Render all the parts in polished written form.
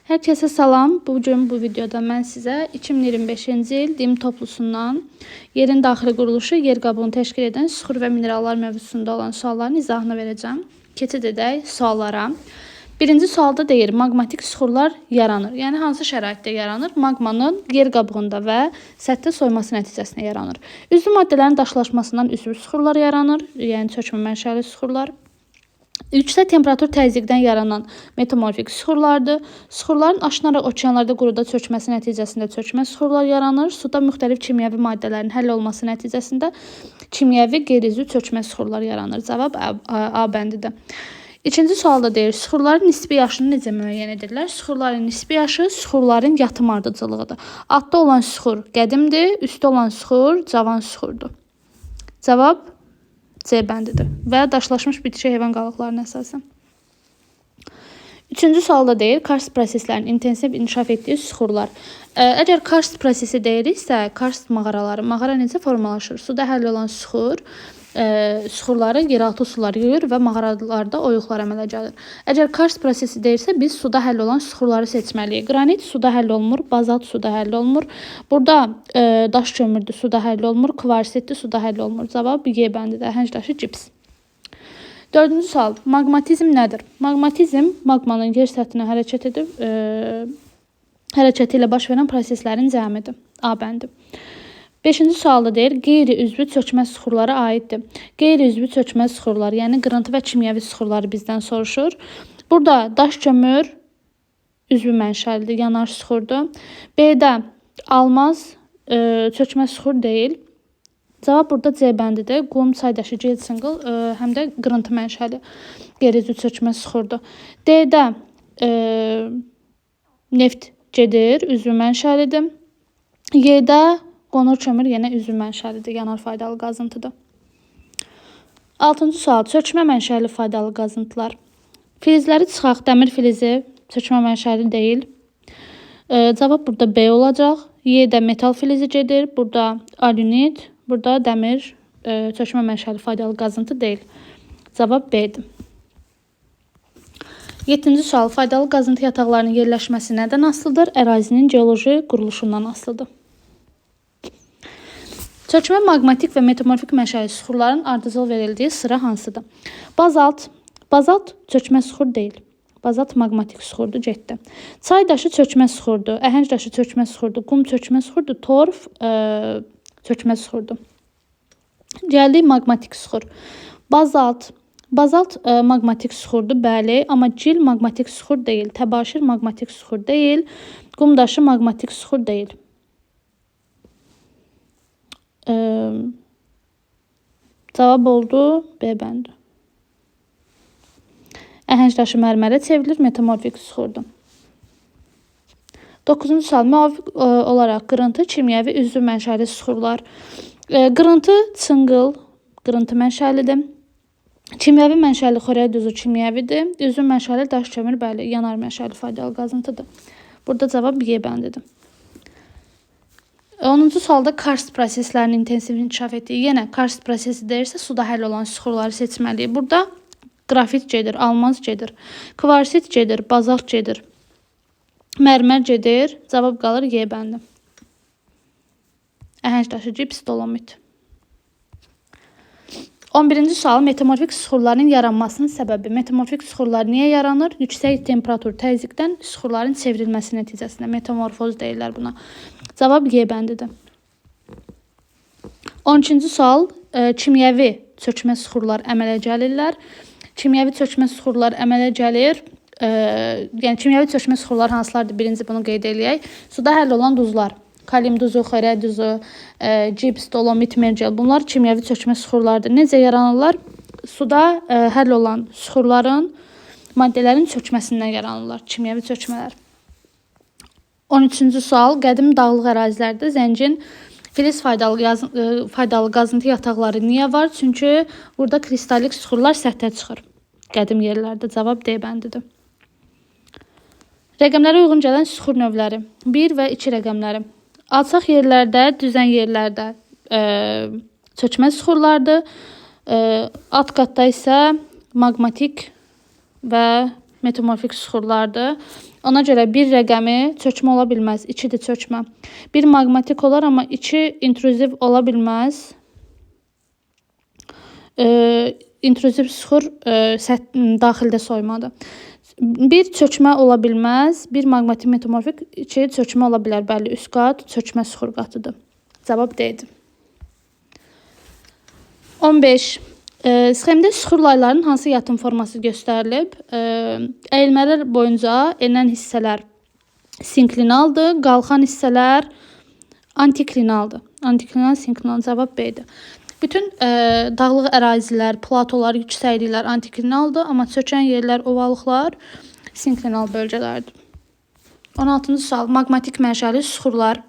Hər kəsə salam. Bugün bu videoda mən sizə 2025-ci il DİM toplusundan yerin daxili quruluşu, yer qabığını təşkil edən süxur və minerallar mövzusunda olan sualların izahını verəcəm. Keçid edək suallara. Birinci sualda deyir, maqmatik süxurlar yaranır. Yəni, hansı şəraitdə yaranır? Maqmanın yer qabığında və səthdə soyması nəticəsində yaranır. Üzvü maddələrin daşlaşmasından üzvü süxurlar yaranır, yəni çökmə mənşəli süxurlar. Yüksək temperatur təzyiqdən yaranan metamorfik süxurlardır. Süxurların aşınaraq okeanlarda quruda çökməsi nəticəsində çökmə süxurlar yaranır. Suda müxtəlif kimyəvi maddələrin həll olması nəticəsində kimyəvi qeyri-üzvü çökmə süxurlar yaranır. Cavab A bəndidir. İkinci sualda deyir, süxurların nisbi yaşını necə müəyyən edirlər? Süxurların nisbi yaşı süxurların yatım ardıcılığıdır. Altda olan süxur qədimdir, üstdə olan süxur cavan süxurdur. Cavab C bəndidir və daşlaşmış bitki heyvan qalıqlarına əsasən. Üçüncü sualda deyir, karst proseslərinin intensiv inkişaf etdiyi süxurlar. Əgər karst prosesi deyiriksə, karst mağaraları. Mağara necə formalaşır? Suda həll olan süxur, süxurları yeraltı sular yuyur və mağaralarda oyuqlar əmələ gəlir. Əgər karst prosesi deyirsə, biz suda həll olan süxurları seçməliyik. Qranit suda həll olunmur, bazalt suda həll olunmur. Burada daş kömürdür, suda həll olunmur, kvarsitdir, suda həll olunmur. Cavab Y bəndidir, əhəng daşı gips. Dördüncü sual, maqmatizm nədir? Maqmatizm, maqmanın yer səthinə hərəkəti ilə baş verən proseslərin cəmidir. A bəndi. Beşinci sualda deyir, qeyri-üzvü çökmə süxurlara aiddir. Qeyri-üzvü çökmə süxurlar, yəni qırıntı və kimyəvi süxurları bizdən soruşur. Burada daş kömür üzvü mənşəlidir, yanar süxurdur. B-də almaz çökmə süxur deyil. Cavab burada C bəndidir. Qum, çaydaşı, gel çınqıl, həm də qırıntı mənşəli qeyri-üzvü çökmə süxurdur. D-də neft gedir, üzvü mənşəlidir. Y-də qonur kömür yenə üzvü mənşəlidir, yanar faydalı qazıntıdır. Altıncı sual, çökmə mənşəli faydalı qazıntılar. Filizləri çıxaq, dəmir filizi çökmə mənşəli deyil. Cavab burada B olacaq. Y-də metal filizi gedir, burada alünit, burada dəmir çökmə mənşəli faydalı qazıntı deyil. Cavab B-dir. 7-ci sual, faydalı qazıntı yataqlarının yerləşməsi nədən asılıdır? Ərazinin geoloji quruluşundan asılıdır. Çökmə maqmatik və metamorfik mənşəli süxurların ardıcıl verildiyi sıra hansıdır? Bazalt çökmə süxur deyil. Bazalt maqmatik süxurdur, getdi. Çay daşı çökmə süxurdur, əhəng daşı çökmə süxurdur, qum çökmə süxurdur, torf çökmə süxurdur. Gəldik maqmatik süxur. Bazalt maqmatik süxurdur, bəli, amma gil maqmatik süxur deyil, təbaşir maqmatik süxur deyil, qum daşı maqmatik süxur deyil. Cavab oldu B bəndi. Əhəng daşı mərmərə çevrilir, metamorfik süxurdur. 9-cu sual, müvafiq olaraq qırıntı, kimyəvi, üzvü mənşəli süxurlar. Qırıntı çınqıl, qırıntı mənşəlidir. Kimyəvi mənşəli xörək duzu kimyəvidir. Üzvü mənşəli daş kömür, bəli, yanar mənşəli faydalı qazıntıdır. Burada cavab Y bəndidir. 10-cu sualda karst proseslərinin intensiv inkişaf etdiyi. Yenə karst prosesi deyirsə, suda həll olan süxurları seçməliyik. Burada qrafit gedir, almaz gedir, kvarsit gedir, bazalt gedir, mərmər gedir. Cavab qalır Y bəndi. Əhəng daşı, gips, dolomit. 11-ci sual, metamorfik süxurların yaranmasının səbəbi. Metamorfik süxurlar niyə yaranır? Yüksək temperatur təzyiqdən süxurların çevrilməsi nəticəsində metamorfoz deyirlər buna. Cavab Y bəndidir. 12-ci sual, kimyəvi çökmə süxurlar əmələ gəlirlər. Kimyəvi çökmə süxurlar əmələ gəlir. Yəni, kimyəvi çökmə süxurlar hansılardır? Birinci bunu qeyd eləyək. Suda həll olan duzlar. Kalim duzu, xörək duzu, gips, dolomit, mergel. Bunlar kimyəvi çökmə süxurlardır. Necə yaranırlar? Suda həll olan süxurların maddələrin çökməsindən yaranırlar. Kimyəvi çökmələr. 13-cü sual, qədim dağlıq ərazilərdə zəngin filiz faydalı qazıntı yataqları niyə var? Çünki burada kristalik süxurlar səthə çıxır. Qədim yerlərdə. Cavab D bəndidir. Rəqəmlərə uyğun gələn süxur növləri. 1 və 2 rəqəmləri. Alçaq yerlərdə, düzən yerlərdə çökmə süxurlardır. Alt qatda isə maqmatik və metamorfik süxurlardır. Ona görə bir rəqəmi çökmə ola bilməz. 2-dir çökmə. Bir maqmatik olar, amma 2 intruziv ola bilməz. İntruziv sıxır daxildə soymadır. Bir çökmə ola bilməz. Bir maqmatik metamorfik 2 çökmə ola bilər. Bəli, üst qat çökmə sıxır qatıdır. Cavab D-dir. 15. Sxemdə sıxır laylarının hansı yatım forması göstərilib? Əyilmələr boyunca enən hissələr sinklinaldır, qalxan hissələr antiklinaldır. Antiklinal, sinklinal, cavab B-dir. Bütün dağlıq ərazilər, platolar, yüksəkliklər antiklinaldır, amma çökən yerlər, ovalıqlar sinklinal bölgələrdir. 16-cı sual. Maqmatik mənşəli sıxırlar.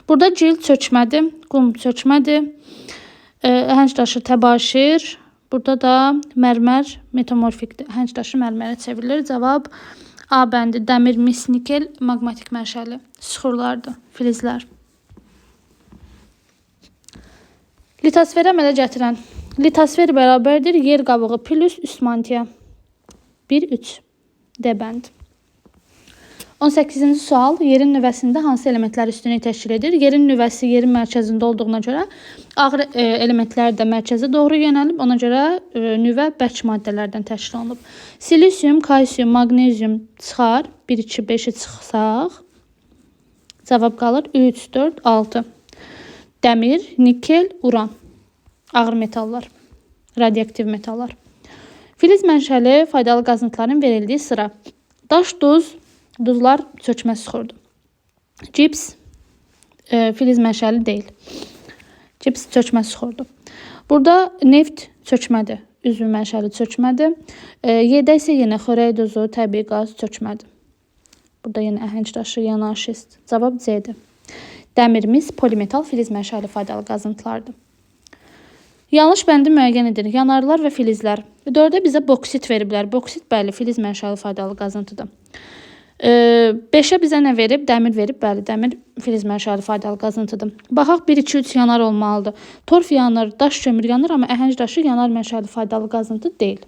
Burada cild çökmədir, qum çökmədir. Əhəng daşı təbaşir. Burada da mərmər metamorfikdir. Əhəng daşı mərmərə çevrilir. Cavab A bəndi. Dəmir, mis, nikel maqmatik mənşəli sıxırlardır, filizlər. Litosferi əmələ gətirən. Litosfer bərabərdir yer qabığı plus üst mantiya. 1-3. D bənd. 18-ci sual. Yerin nüvəsində hansı elementlər üstünlük təşkil edir? Yerin nüvəsi yerin mərkəzində olduğuna görə ağır elementlər də mərkəzə doğru yönəlib. Ona görə nüvə bərk maddələrdən təşkil olunub. Silisium, kalsium, maqnezium çıxar. 1, 2, 5-i çıxsaq. Cavab qalır 3, 4, 6. Dəmir, nikel, uran. Ağır metallar. Radioaktiv metallar. Filiz mənşəli faydalı qazıntıların verildiyi sıra. Daş, duz, duzlar çökmə sıxırdır. Cips filiz mənşəli deyil. Cips çökmə sıxırdır. Burada neft çökmədir. Üzvü mənşəli çökmədir. Yerdə isə yenə xörək duzu, təbii qaz çökmədir. Burada yenə əhəng daşı, yanarşist. Cavab C-dir. Dəmirimiz polimetal filiz mənşəli faydalı qazıntılardır. Yanlış bəndi müəyyən edir. Yanarlar və filizlər. 4-də bizə boksit veriblər. Boksit bəli filiz mənşəli faydalı qazıntıdır. 5-ə bizə nə verib? Dəmir verib. Bəli, dəmir filiz mənşəli faydalı qazıntıdır. Baxaq 1, 2, 3 yanar olmalıdır. Torf yanır, daş kömür yanır, amma əhəng daşı yanar mənşəli faydalı qazıntı deyil.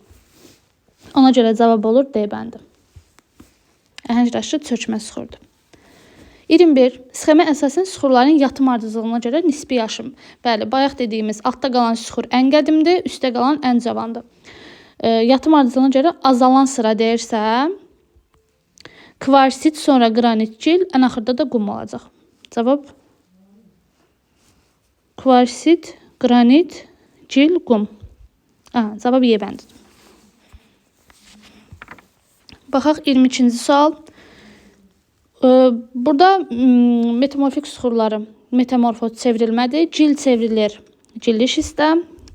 Ona görə cavab olur D bəndi. Əhəng daşı çökmə sıxırdır. 21. Sxemə əsasən sıxırların yatım ardıcıllığına görə nisbi yaşım. Bəli, bayaq dediyimiz altda qalan sıxır ən qədimdir, üstdə qalan ən cavandır. Yatım ardıcıllığına görə azalan sıra deyirsə, kvarsit, sonra qranit, gil, ən axırda da qum olacaq. Cavab kvarsit, qranit, gil, qum. Cavab Y bəndidir. Baxaq 22-ci sual. Burada metamorfik sıxırları metamorfoz çevrilmədir. Cil çevrilir cilli şistə.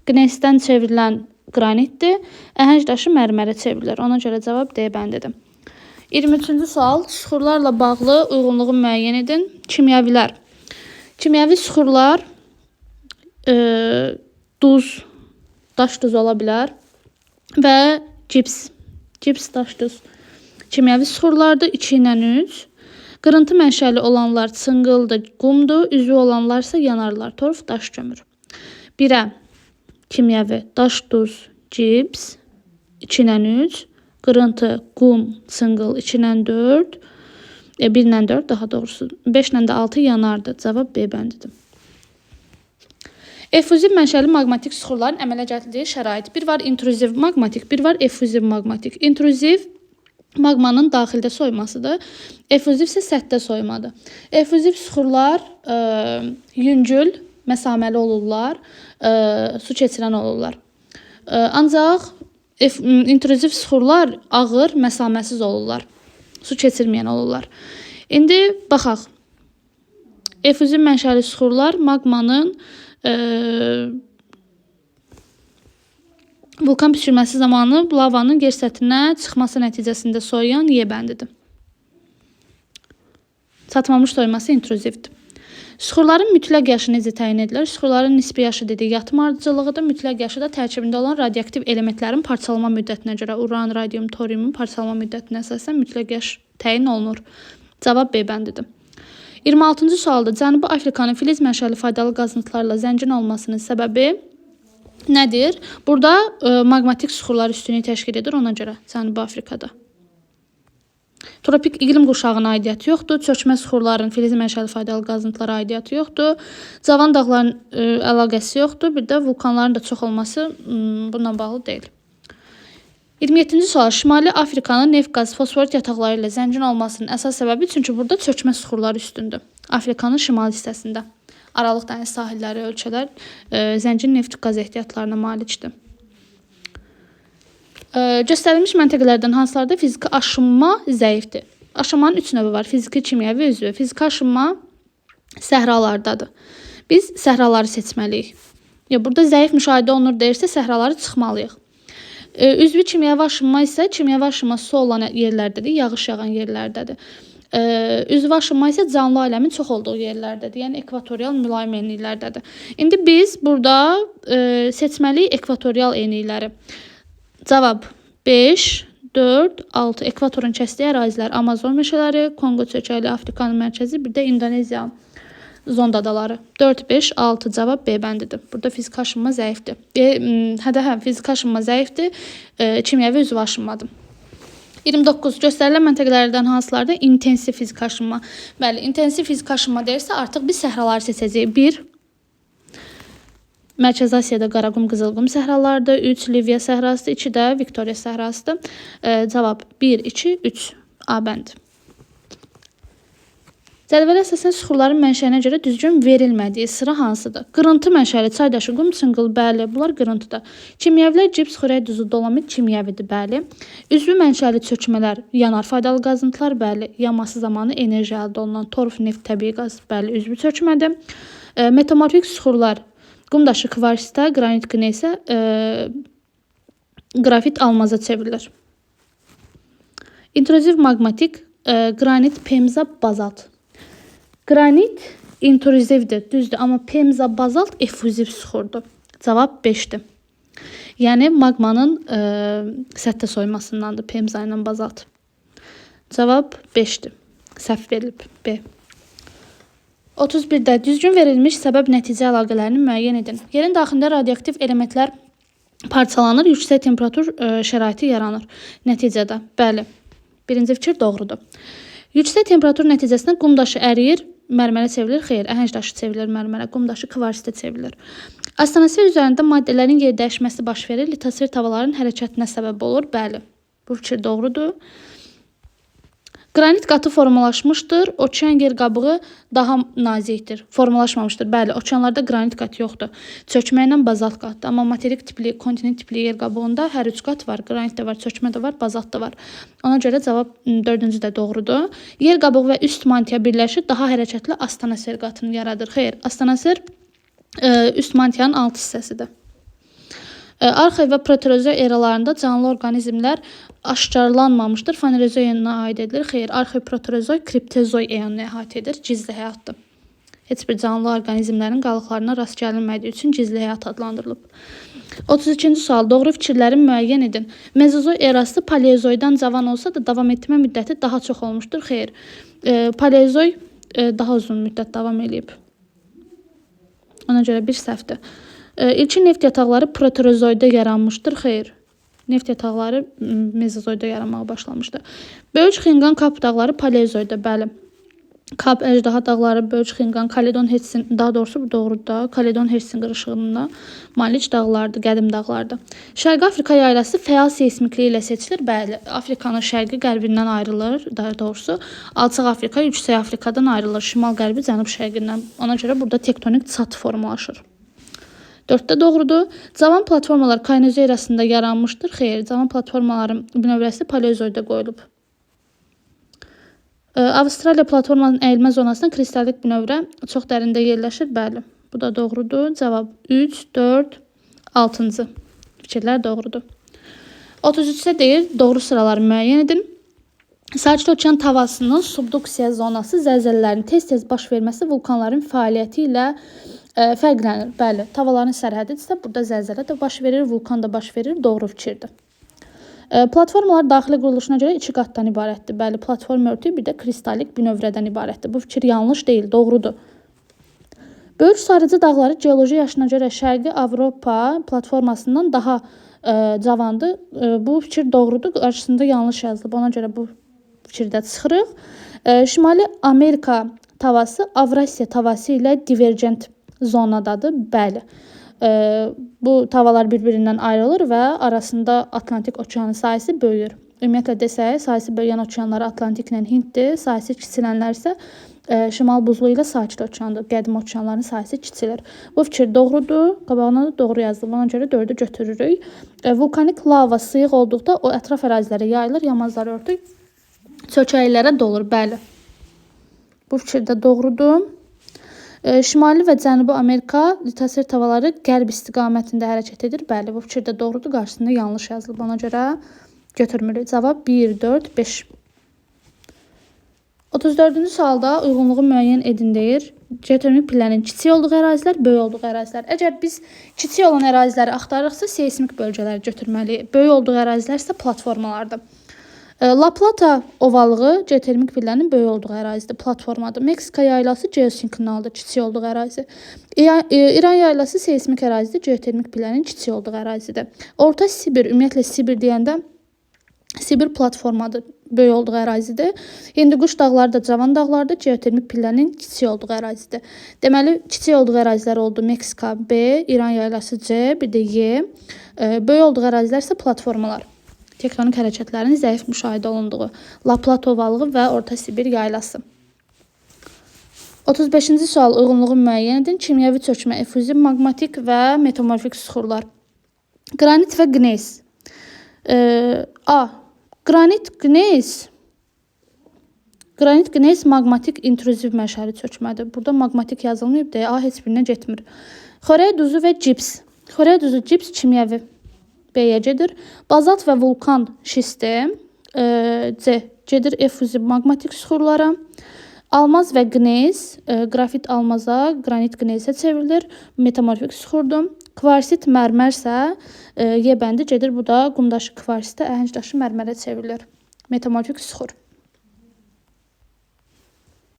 Qneysdən çevrilən qranitdir. Əhəng daşı mərmərə çevrilir. Ona görə cavab D bəndidir. 23-cü sual. Sıxırlarla bağlı uyğunluğu müəyyən edin. Kimyavilər. Kimyavi sıxırlar duz, daş duz ola bilər və cips, daş duz. Kimyavi sıxırlardır 2 ilə 3. Qırıntı mənşəli olanlar çınqıldır, qumdur, üzvü olanlarsa yanarlar, torf, daş kömür. 1-ə kimyəvi daş, duz, cips, 2 ilə 3, qırıntı, qum, çınqıl 2 ilə 4, 1 ilə 4 daha doğrusu, 5 ilə də 6 yanardı. Cavab B bəndidir. Effuziv mənşəli maqmatik sıxırların əmələ gətirdiyi şərait. Bir var intruziv maqmatik, bir var effuziv maqmatik. Intruziv maqmanın daxildə soymasıdır. Effuziv isə səthdə soymadır. Effuziv sıxırlar yüngül, məsaməli olurlar, su keçirən olurlar. Ancaq intruziv sıxırlar ağır, məsaməsiz olurlar. Su keçirməyən olurlar. İndi baxaq. Effuziv mənşəli sıxırlar maqmanın vulkan püskürməsi zamanı lavanın yer səthinə çıxması nəticəsində soyuyan Y bəndidir. Çatmamış soyması intruzivdir. Sıxırların mütləq yaşı necə təyin edilir? Sıxırların nisbi yaşı dedik, yatım ardıcıllığıdır. Mütləq yaşı da tərkibində olan radioaktiv elementlərin parçalama müddətinə görə uran, radium, toriumun parçalama müddətinə əsasən mütləq yaş təyin olunur. Cavab B bəndidir. 26-cı sualda Cənubi Afrikanın filiz mənşəli faydalı qazıntılarla zəngin olmasının səbəbi nədir? Burada maqmatik sıxırlar üstünlük təşkil edir ona görə Cənubi Afrikada. Tropik iqlim qurşağına aidiyyəti yoxdur. Çökmə süxurların filizi mənşəli faydalı qazıntılara aidiyyəti yoxdur. Cavan dağların əlaqəsi yoxdur. Bir də vulkanların da çox olması bununla bağlı deyil. 27-ci sual. Şimali Afrikanın neft, qaz, fosforit yataqları ilə zəngin olmasının əsas səbəbi çünki burada çökmə süxurları üstündür. Afrikanın şimal hissəsində. Aralıq dəniz sahilləri, ölkələr zəngin neft, qaz ehtiyatlarına malikdir. Göstərilmiş məntəqələrdən hansılarda fiziki aşınma zəifdir? Aşınmanın 3 növü var. Fiziki, kimyəvi, üzvü. Fiziki aşınma səhralardadır. Biz səhraları seçməliyik. Burada zəif müşahidə olunur deyirsə, səhraları çıxmalıyıq. Üzvü kimyəvi aşınma isə kimyəvi aşınma su olan yerlərdədir, yağış yağan yerlərdədir. Üzvü aşınma isə canlı aləmin çox olduğu yerlərdədir, yəni ekvatorial mülayim enliklərdədir. İndi biz burada seçməliyik ekvatorial enlikləri. Cavab 5, 4, 6. Ekvatorun kəsdiyi ərazilər Amazon meşələri, Kongo çökəyi, Afrikanın mərkəzi, bir də İndoneziya Zond adaları. 4, 5, 6 cavab B bəndidir. Burada fiziki aşınma zəifdir. Fiziki aşınma zəifdir. Kimyəvi üzvü aşınmadır. 29. Göstərilən məntəqələrdən hansılarda intensiv fiziki aşınma? Bəli, intensiv fiziki aşınma deyirsə, artıq biz səhraları seçəcəyik. 1. Mərkəzi Asiyada Qaraqum, Qızılqum səhralarıdır. 3. Liviya səhrasıdır. 2 də Viktoriya səhrasıdır. Cavab 1, 2, 3. A bəndi. Cədvələ əsasən süxurların mənşəyinə görə düzgün verilmədiyi sıra hansıdır? Qırıntı mənşəli çay daşı, qum, çınqıl, bəli, bunlar qırıntıdır. Kimyəvilər cips, xörək duzu, dolomit kimyəvidir, bəli. Üzvü mənşəli çökmələr, yanar faydalı qazıntılar, bəli. Yanması zamanı enerji əldə olunan torf, neft, təbii qaz, bəli, üzvü çökmədir. Metamorfik süxurlar, qum daşı, kvarsita, qranit qney isə qrafit almaza çevrilir. İntruziv maqmatik, qranit, pemza, bazalt. Qranit intruzivdir, düzdür, amma pemza, bazalt effuziv süxurdur. Cavab 5-dir. Yəni maqmanın səthə soymasındandır pemza ilə bazalt. Cavab 5-dir. Səhv verilib. B. 31-də düzgün verilmiş səbəb-nəticə əlaqələrini müəyyən edin. Yerin daxilində radioaktiv elementlər parçalanır, yüksək temperatur şəraiti yaranır. Nəticədə, bəli, birinci fikir doğrudur. Yüksək temperatur nəticəsində qum daşı əriyir, mərmərə çevrilir, xeyr, əhəng daşı çevrilir mərmərə, qum daşı kvarsitə çevrilir. Astenosfer üzərində maddələrin yer dəyişməsi baş verir, litosfer tavalarının hərəkətinə səbəb olur, bəli, bu fikir doğrudur. Qranit qatı formalaşmışdır, okean yer qabığı daha nazikdir, formalaşmamışdır. Bəli, okeanlarda qranit qat yoxdur. Çökməklə bazalt qatdır. Amma materik tipli, kontinent tipli yer qabığında hər üç qat var. Qranit də var, çökmə də var, bazalt da var. Ona görə cavab 4-cü də doğrudur. Yer qabığı və üst mantiya birləşir, daha hərəkətli astenosfer qatını yaradır. Xeyr, astenosfer üst mantiyanın alt hissəsidir. Arxev və proterozoy eralarında canlı orqanizmlər aşkarlanmamışdır. Fanerozoy eonuna aid edilir. Xeyr, arxev, proterozoy, kriptozoy eonunu əhatə edir. Gizli həyatdır. Heç bir canlı orqanizmlərin qalıqlarına rast gəlinmədiyi üçün gizli həyat adlandırılıb. 32-ci sual. Doğru fikirləri müəyyən edin. Mezozoy erası paleozoydan cavan olsa da davam etmə müddəti daha çox olmuşdur. Xeyr, paleozoy daha uzun müddət davam edib. Ona görə bir səhvdir. İlkin neft yataqları proterozoyda yaranmışdır. Xeyr, neft yataqları mezozoyda yaranmağa başlamışdır. Böyük Xinqan Kap dağları paleozoyda, bəli. Kap, əjdaha dağları, Böyük Xinqan, Kaledon Hersin, daha doğrusu bu doğrudur da, Kaledon Hersin qırışığında malik dağlardır, qədim dağlardır. Şərqi Afrika yaylası fəal seismikliyi ilə seçilir. Bəli, Afrikanın şərqi qərbindən ayrılır, daha doğrusu alçaq Afrika yüksək Afrikadan ayrılır, şimal qərbi cənub şərqindən. Ona görə burada tektonik çat formalaşır. 4-də doğrudur. Cavan platformalar Kaynozoy erasında yaranmışdır. Xeyr, cavan platformaların bünövrəsi paleozoyda qoyulub. Avstraliya platformanın əyilmə zonasında kristallik bünövrə çox dərində yerləşir. Bəli, bu da doğrudur. Cavab 3, 4, 6-cı fikirlər doğrudur. 33-də deyir, doğru sıraları müəyyən edin. Sakit okean tavasının subduksiya zonası zəlzələlərin tez-tez baş verməsi vulkanların fəaliyyəti ilə fərqlənir. Bəli, tavalarının sərhədidirsə, burada zəlzələ də baş verir, vulkan da baş verir. Doğru fikirdir. Platformalar daxili quruluşuna görə 2 qatdan ibarətdir. Bəli, platform örtüyü bir də kristallik bünövrədən ibarətdir. Bu fikir yanlış deyil, doğrudur. Böyük Sarıcı dağları geoloji yaşına görə Şərqi Avropa platformasından daha cavandır. Bu fikir doğrudur, qarşısında yanlış yazılıb. Ona görə bu fikirdə çıxırıq. Şimali Amerika tavası Avrasiya tavası ilə divergent zonadadır. Bəli. Bu tavalar bir-birindən ayrılır və arasında Atlantik okeanı sahəsi böyüyür. Ümumiyyətlə desək, sahəsi böyüyən okeanları Atlantik ilə Hinddir, sahəsi kiçilənlər isə Şimal buzlu ilə Sakit okeandır. Qədim okeanların sahəsi kiçilir. Bu fikir doğrudur. Qabağına da doğru yazdım. Ona görə 4-ü götürürük. Vulkanik lava sıyıq olduqda o ətraf ərazilərə yayılır, yamazları örtür, çökəklərə dolur. Bəli. Bu fikir də doğrudur. Şimali və Cənubi Amerika litosfer tavalары qərb istiqamətində hərəkət edir. Bəli, bu fikir də doğrudur. Qarşısında yanlış yazılıb. Ona görə götürmürük. Cavab 1, 4, 5. 34-cü sualda uyğunluğu müəyyən edin deyir. Geotermik pillənin kiçik olduğu ərazilər, böyük olduğu ərazilər. Əgər biz kiçik olan əraziləri axtarırıqsa, seismik bölgələri götürməliyik. Böyük olduğu ərazilər isə platformalardır. La Plata ovalığı geotermik pillənin böyük olduğu ərazidir, platformadır. Meksika yaylası geosinkronaldır, kiçik olduğu ərazi. İran yaylası seismik ərazidir, geotermik pillənin kiçik olduğu ərazidir. Orta Sibir, ümumiyyətlə Sibir deyəndə Sibir platformadır, böyük olduğu ərazidir. Hindiquş dağları da cavan dağlardır, geotermik pillənin kiçik olduğu ərazidir. Deməli, kiçik olduğu ərazilər oldu Meksika B, İran yaylası C, bir də Y. Böyük olduğu ərazilər isə platformalar. Tektonik hərəkətlərin zəif müşahidə olunduğu La Plata ovalığı və Orta Sibir yaylası. 35-ci sual uyğunluğu müəyyən edin. Kimyəvi çökmə, efuzив, maqmatik və metamorfik süxurlar. Qranit və qneys. A. Qranit qneys maqmatik intruziv məşəri çökmədir. Burada maqmatik yazılmayıb deyə A heç birinə getmir. Xorey duzu və cips. Xorey duzu, cips kimyəvi B-yə gedir. Bazalt və vulkan şisti C gedir effuziv maqmatik süxurlara. Almaz və qneys, qrafit almaza, qranit qneysə çevrilir. Metamorfik süxurdur. Kvarsit mərmərsə Y bəndi gedir. Bu da qumdaşı kvarsitə, əhəng daşı mərmərə çevrilir. Metamorfik süxur.